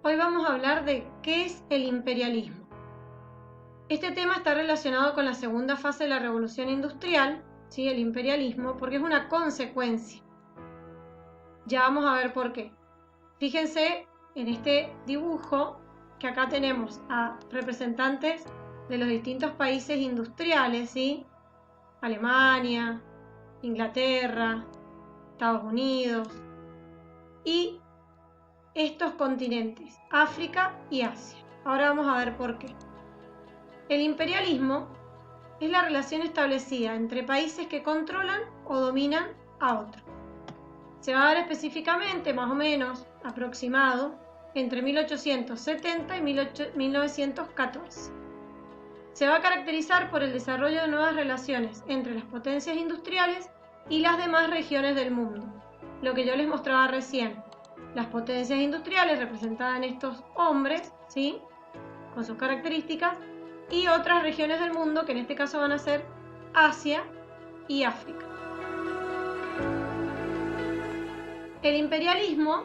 Hoy vamos a hablar de qué es el imperialismo. Este tema está relacionado con la segunda fase de la revolución industrial, ¿sí? El imperialismo, porque es una consecuencia. Ya vamos a ver por qué. Fíjense en este dibujo que acá tenemos a representantes de los distintos países industriales, ¿sí? Alemania, Inglaterra, Estados Unidos y estos continentes, África y Asia. Ahora vamos a ver por qué. El imperialismo es la relación establecida entre países que controlan o dominan a otros. Se va a dar específicamente, más o menos, aproximado, entre 1870 y 1914. Se va a caracterizar por el desarrollo de nuevas relaciones entre las potencias industriales y las demás regiones del mundo. Lo que yo les mostraba recién, las potencias industriales representadas en estos hombres, ¿sí? Con sus características, y otras regiones del mundo que en este caso van a ser Asia y África. El imperialismo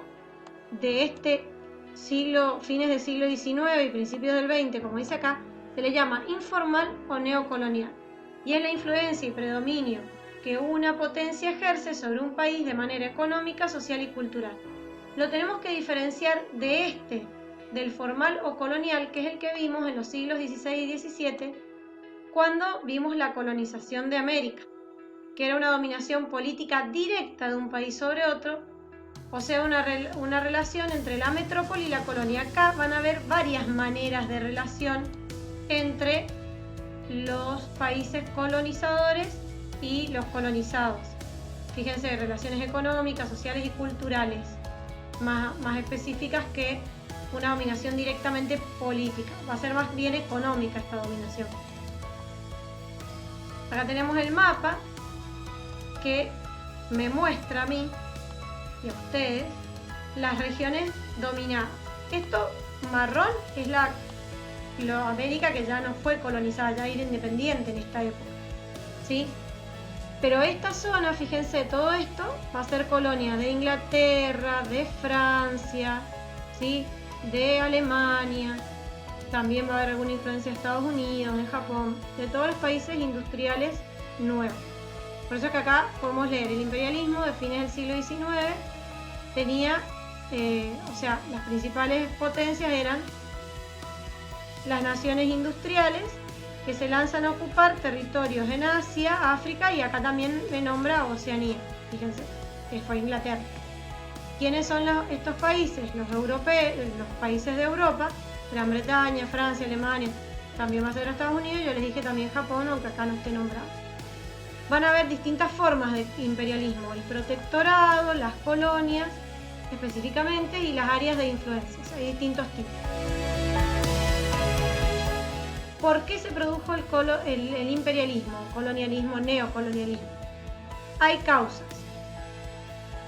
de este siglo, fines del siglo XIX y principios del XX, como dice acá, se le llama informal o neocolonial, y es la influencia y predominio que una potencia ejerce sobre un país de manera económica, social y cultural. Lo tenemos que diferenciar del formal o colonial, que es el que vimos en los siglos XVI y XVII, cuando vimos la colonización de América, que era una dominación política directa de un país sobre otro, o sea, una relación entre la metrópoli y la colonia. Acá van a haber varias maneras de relación entre los países colonizadores y los colonizados. Fíjense, relaciones económicas, sociales y culturales, más específicas que una dominación directamente política. Va a ser más bien económica esta dominación. Acá tenemos el mapa que me muestra a mí y a ustedes las regiones dominadas. Esto marrón es la América que ya no fue colonizada, ya era independiente en esta época, ¿sí? Pero esta zona, fíjense, todo esto va a ser colonia de Inglaterra, de Francia, ¿sí? De Alemania, también va a haber alguna influencia de Estados Unidos, de Japón, de todos los países industriales nuevos. Por eso es que acá podemos leer el imperialismo de fines del siglo XIX tenía, las principales potencias eran las naciones industriales que se lanzan a ocupar territorios en Asia, África y acá también le nombra Oceanía, fíjense, que fue Inglaterra. ¿Quiénes son estos países? Los europeos, los países de Europa, Gran Bretaña, Francia, Alemania, también va a ser Estados Unidos, yo les dije también Japón, aunque acá no esté nombrado. Van a haber distintas formas de imperialismo, el protectorado, las colonias específicamente y las áreas de influencias, hay distintos tipos. ¿Por qué se produjo el imperialismo, colonialismo, neocolonialismo? Hay causas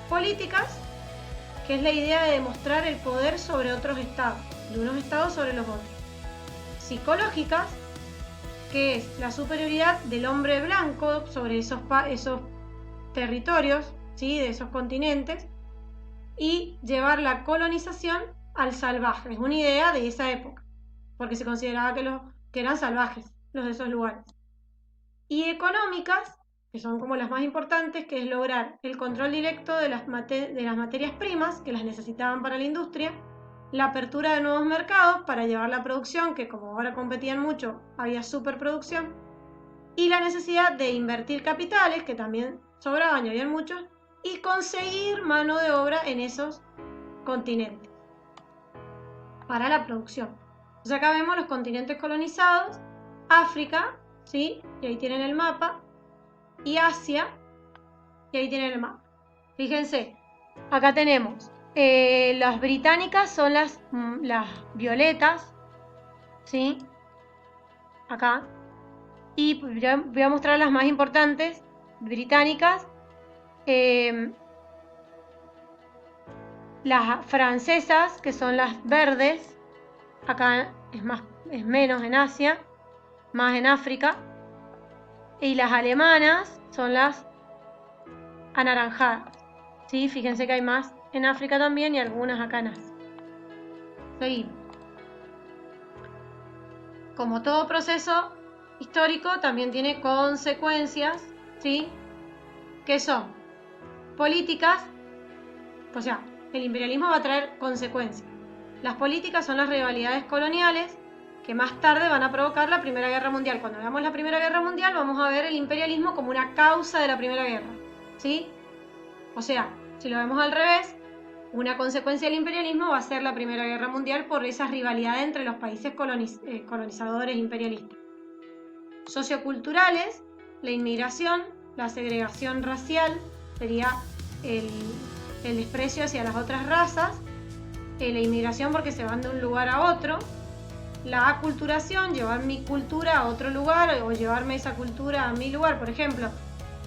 políticas, que es la idea de demostrar el poder sobre otros estados, de unos estados sobre los otros. Psicológicas, que es la superioridad del hombre blanco sobre esos territorios, ¿sí? De esos continentes, y llevar la colonización al salvaje. Es una idea de esa época, porque se consideraba que eran salvajes los de esos lugares. Y económicas, que son como las más importantes, que es lograr el control directo de las materias primas que las necesitaban para la industria, la apertura de nuevos mercados para llevar la producción, que como ahora competían mucho, había superproducción, y la necesidad de invertir capitales, que también sobraban y habían muchos, y conseguir mano de obra en esos continentes para la producción. Entonces acá vemos los continentes colonizados, África, ¿sí? Y ahí tienen el mapa, y Asia, y ahí tienen el mapa. Fíjense, acá tenemos las británicas son las violetas, ¿sí? Acá. Y voy a mostrar las más importantes británicas. Las francesas, que son las verdes, acá es menos en Asia, más en África. Y las alemanas son las anaranjadas, ¿sí? Fíjense que hay más en África también y algunas acá en Asia. Seguimos. Como todo proceso histórico, también tiene consecuencias, ¿sí? Que son políticas, o sea, el imperialismo va a traer consecuencias. Las políticas son las rivalidades coloniales que más tarde van a provocar la Primera Guerra Mundial. Cuando veamos la Primera Guerra Mundial vamos a ver el imperialismo como una causa de la Primera Guerra, ¿sí? O sea, si lo vemos al revés, una consecuencia del imperialismo va a ser la Primera Guerra Mundial por esas rivalidades entre los países colonizadores imperialistas. Socioculturales, la inmigración, la segregación racial, sería el desprecio hacia las otras razas, la inmigración porque se van de un lugar a otro, la aculturación, llevar mi cultura a otro lugar o llevarme esa cultura a mi lugar. Por ejemplo,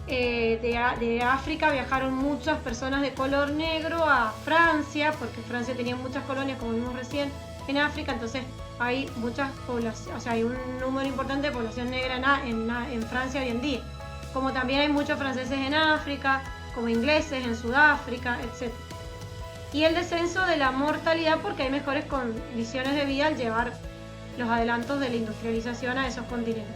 de África viajaron muchas personas de color negro a Francia, porque Francia tenía muchas colonias, como vimos recién, en África, entonces hay muchas poblaciones, o sea, hay un número importante de población negra en Francia hoy en día. Como también hay muchos franceses en África, como ingleses en Sudáfrica, etc. Y el descenso de la mortalidad porque hay mejores condiciones de vida al llevar los adelantos de la industrialización a esos continentes.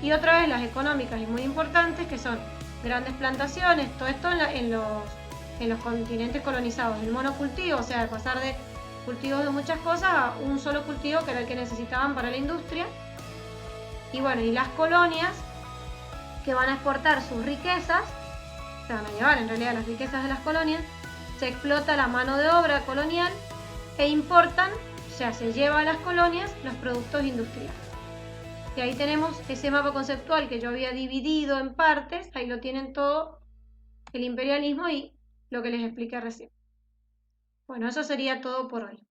Y otra vez las económicas y muy importantes, que son grandes plantaciones, todo esto en los continentes colonizados, el monocultivo, o sea, de pasar de cultivos de muchas cosas a un solo cultivo que era el que necesitaban para la industria. Y bueno, y las colonias que van a exportar sus riquezas, se van a llevar en realidad las riquezas de las colonias, se explota la mano de obra colonial e importan, o sea, se lleva a las colonias los productos industriales. Y ahí tenemos ese mapa conceptual que yo había dividido en partes, ahí lo tienen todo, el imperialismo y lo que les expliqué recién. Bueno, eso sería todo por hoy.